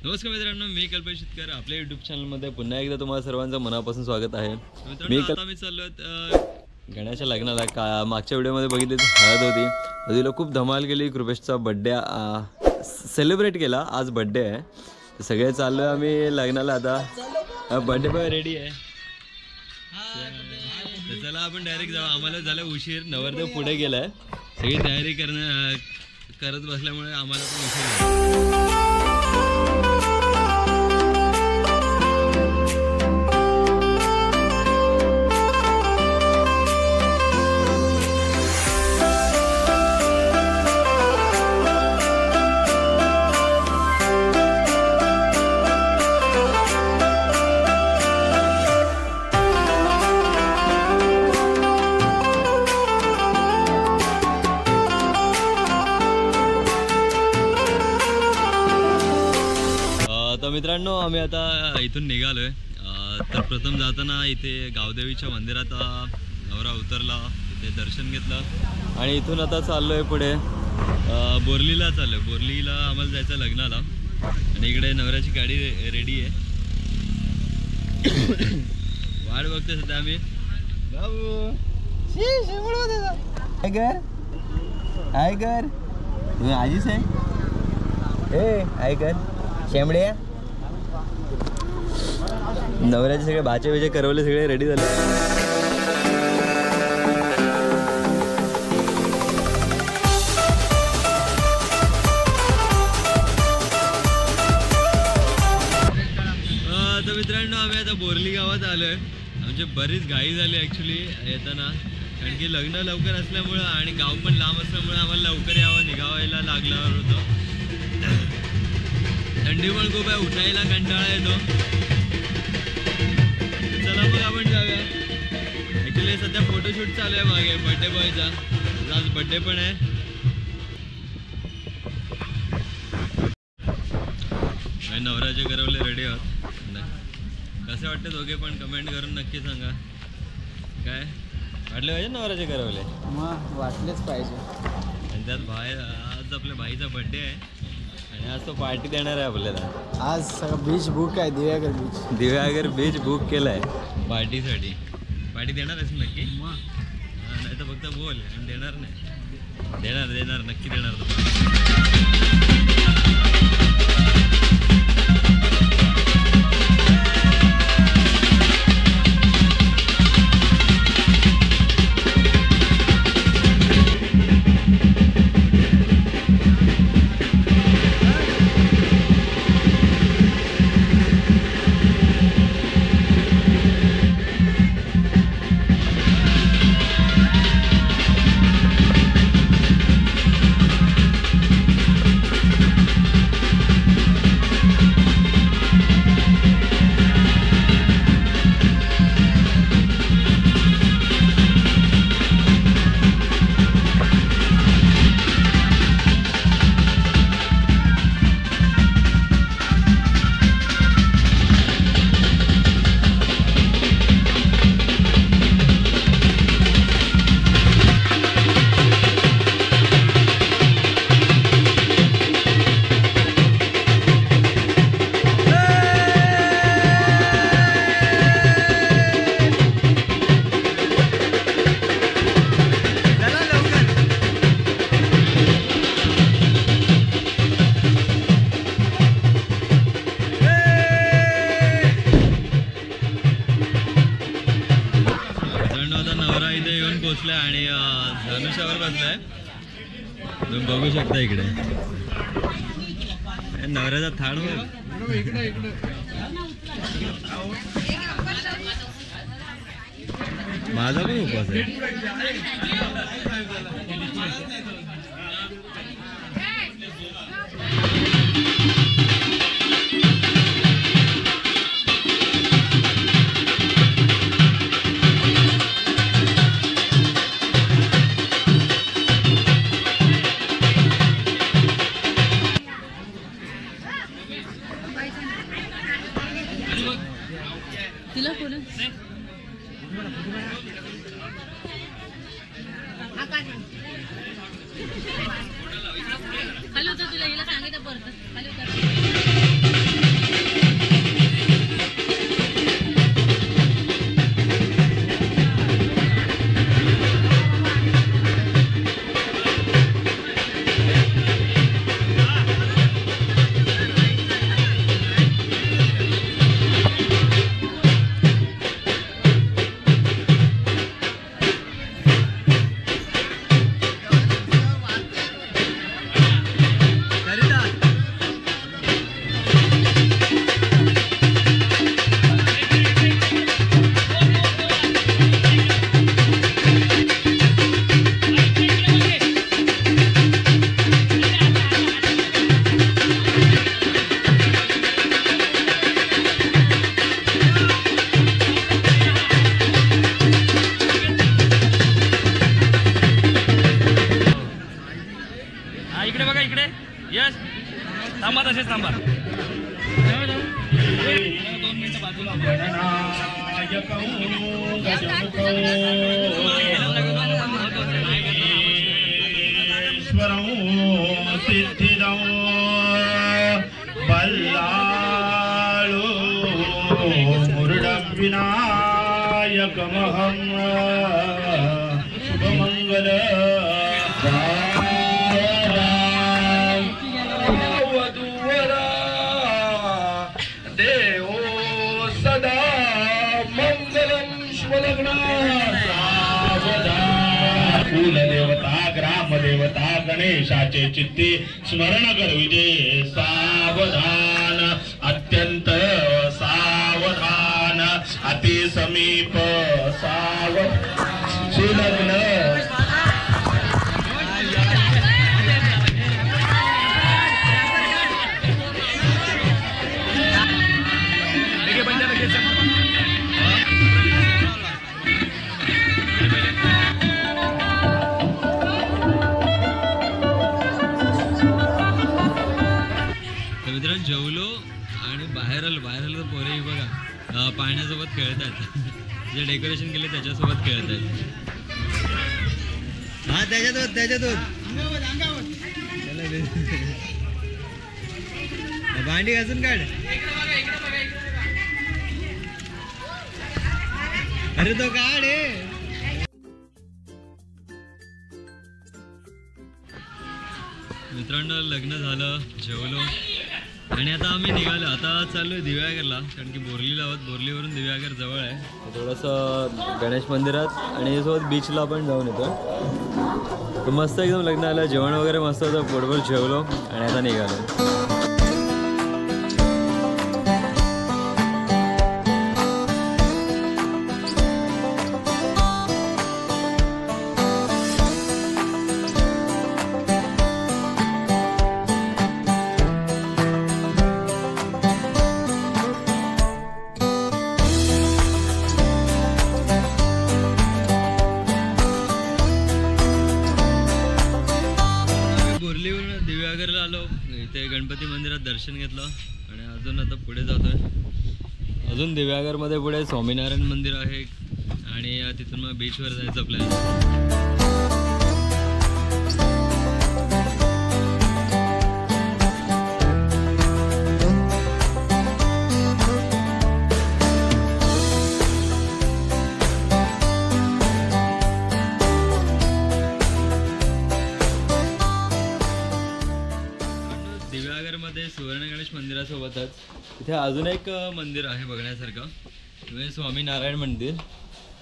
नमस्कार मित्रांनो, मी कल्पेश शेतकर आपल्या यूट्यूब चॅनलमध्ये पुन्हा एकदा तुम्हाला सर्वांचं मनापासून स्वागत आहे. आता मी चाललो गण्याच्या लग्नाला. मागच्या व्हिडिओमध्ये बघितली हळद होती, हळदीला खूप धमाल केली. कृपेशचा बड्डे सेलिब्रेट केला. आज बड्डे आहे, सगळे चाललो आम्ही लग्नाला. आता बड्डे बॉय रेडी आहे. चला आपण डायरेक्ट जाऊ. आम्हाला झालं उशीर, नवरदेव पुढे गेलाय. सगळी तयारी करत बसल्यामुळे आम्हाला पण उशीर झाला. मित्रांनो, आम्ही आता इथून निघालोय. तर प्रथम जाताना इथे गावदेवीच्या मंदिरात नवरा उतरला, इथे दर्शन घेतलं आणि इथून आता चाललोय पुढे बोरलीला चाललोय. बोरलीला आम्हाला जायचं लग्नाला आणि इकडे नवऱ्याची गाडी रेडी आहे. वाट बघतोय सध्या आम्ही. आयगर तुम्ही आजीच आहे. आयगर शेंबडे. नवऱ्याचे सगळे भाचे बिचे करवले, सगळे रेडी झाले. तर मित्रांनो, आम्ही आता बोरली गावात आलोय. आमची बरीच घाई झाली ॲक्च्युली येताना, कारण की लग्न लवकर असल्यामुळं आणि गाव पण लांब असल्यामुळे आम्हाला लवकर निघावायला लागल्यावर होतं. थंडी पण खूप आहे, उठायला कंटाळा येतो. चला मग आपण जाऊया. ॲक्च्युली सध्या फोटोशूट चालू आहे मागे बड्डे बॉयचा. आज बड्डे पण आहे. नवराचे करवले रेडी आहोत. कसे वाटते दोघे पण कमेंट करून नक्की सांगा. काय वाटले पाहिजे नवराचे करवले? मग वाटलेच पाहिजे. आणि त्यात भाई, आज आपल्या भाईचा बड्डे आहे आणि आज तो पार्टी देणार आहे आपल्याला. आज सगळं बीच बुक आहे. दिव्यागर बीच बुक केलं आहे पार्टीसाठी. पार्टी देणार आहेस नक्की? नाही तर फक्त बोल आणि देणार नाही. देणार नक्की देणार. आणि धनुष्यावर बसलाय. तुम्ही बघू शकता इकडे नवऱ्याचा थाळ. माझा पण उपवास आहे. तिला बोला. हॅलो, तर तुला हिला सांगितलं परत. हॅलो. तसेच थांबा 2 मिनिटं बाजूला विनायकमहं शुभमंगल वधूवरा देवो सदा मंगलम शुभलग्न कुलदेवता ग्रामदेवता गणेशाचे चित्ते स्मरण करविजे सावधान अत्यंत सावधान अति समीप सुलग्न मित्रांनो जेवलो आणि बाहेर आलो तर पोरे बघा पाण्यासोबत खेळतात जे डेकोरेशन केले त्याच्यासोबत खेळतात हा त्याच्यातच भांडी घासून काढ अरे तो काढ मित्रांनो लग्न झालं जेवलो आणि आता आम्ही निघालो आता चाललोय दिव्यागरला कारण की बोरलीवरून दिव्यागर जवळ आहे थोडंसं गणेश मंदिरात आणि सोबत बीचला पण जाऊन येतो तर मस्त एकदम लग्न आलं जेवण वगैरे मस्त होतं पोटभर जेवलो आणि आता निघालो दिव्यागरला आलो इथे गणपती मंदिरात दर्शन घेतलं आणि अजून आता पुढे जातोय अजून दिव्यागरमध्ये पुढे स्वामीनारायण मंदिर आहे आणि तिथून मग बीचवर जायचं प्लॅन सुवर्ण गणेश मंदिरासोबतच इथे अजून एक मंदिर आहे बघण्यासारखं म्हणजे स्वामीनारायण मंदिर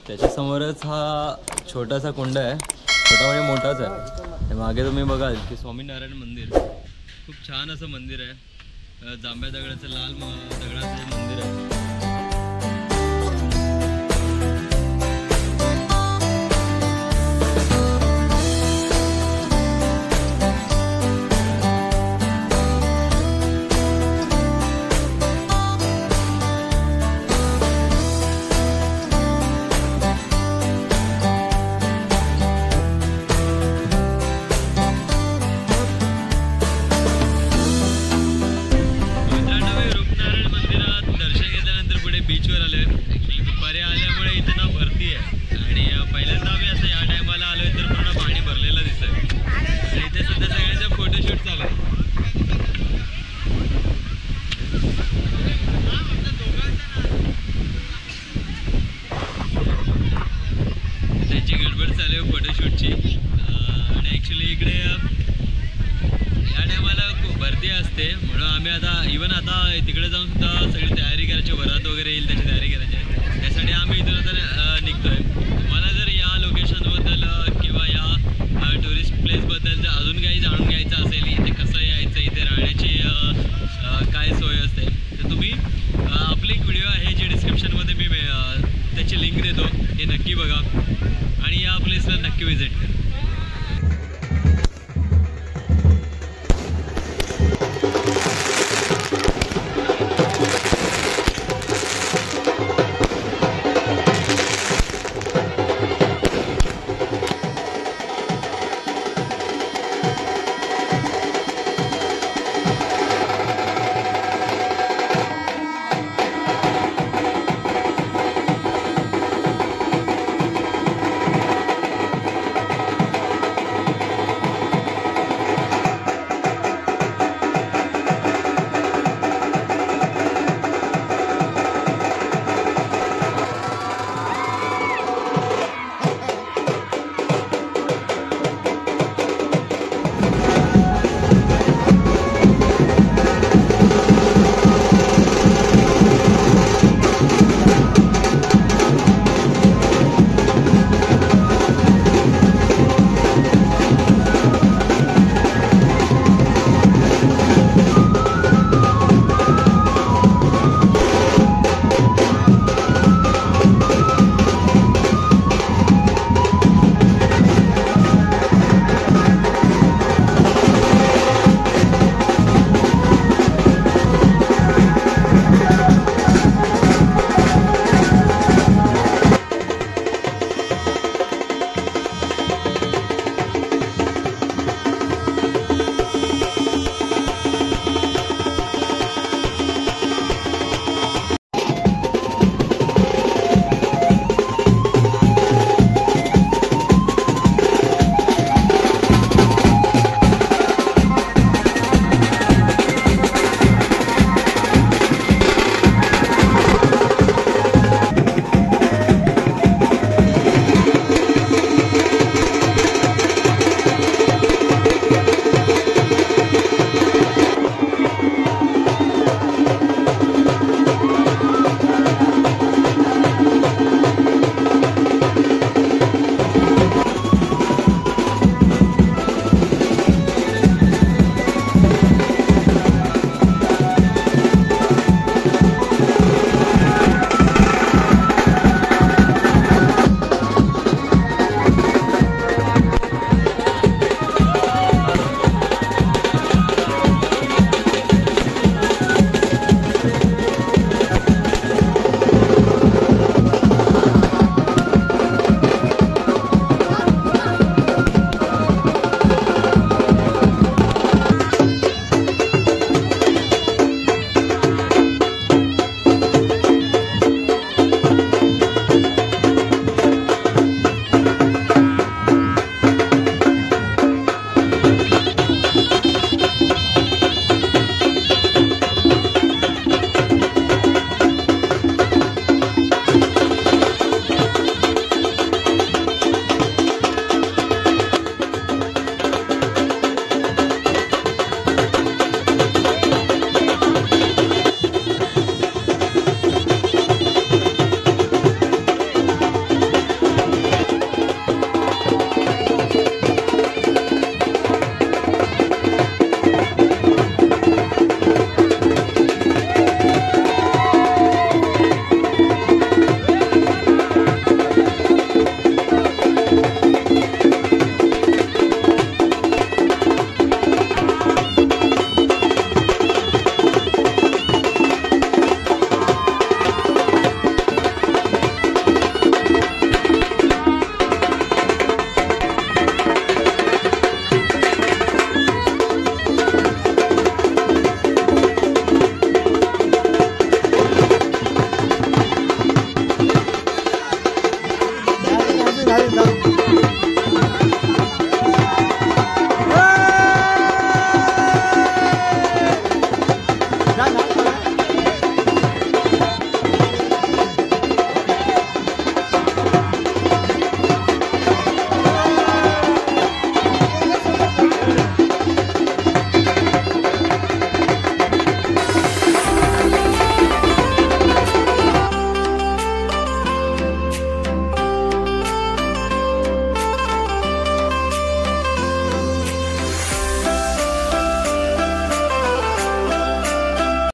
त्याच्यासमोरच हा छोटासा कुंड आहे छोटा म्हणजे मोठाच आहे मागे तुम्ही बघाल की स्वामीनारायण मंदिर खूप छान असं मंदिर आहे जांभ्या दगडाचं लाल दगडाचं मंदिर आहे बीचवर आलोय ॲक्च्युली दुपारी आल्यामुळे इथे ना भरती आहे आणि पहिल्यांदा आम्ही असं या टायमाला आलोय तर पूर्ण पाणी भरलेलं दिसतंय आणि इथे सध्या सगळ्यांचा फोटोशूट चालू आहे त्यांची गडबड चालू आहे फोटोशूटची आणि ॲक्च्युली इकडे या टायमाला खूप भरती असते म्हणून आम्ही आता इवन आता तिकडे जाऊन सुद्धा सगळी तयारी करायची वरात वगैरे येईल त्याची तयारी करायची आहे त्यासाठी आम्ही इथून आता निघतोय मला जर या लोकेशनबद्दल किंवा या टुरिस्ट प्लेसबद्दल जर अजून काही जाणून घ्यायचं असेल इथे कसं यायचं इथे राहण्याची काय सोय असते तर तुम्ही आपली एक व्हिडिओ आहे जी डिस्क्रिप्शनमध्ये मी त्याची लिंक देतो हे नक्की बघा आणि या प्लेसला नक्की व्हिजिट करा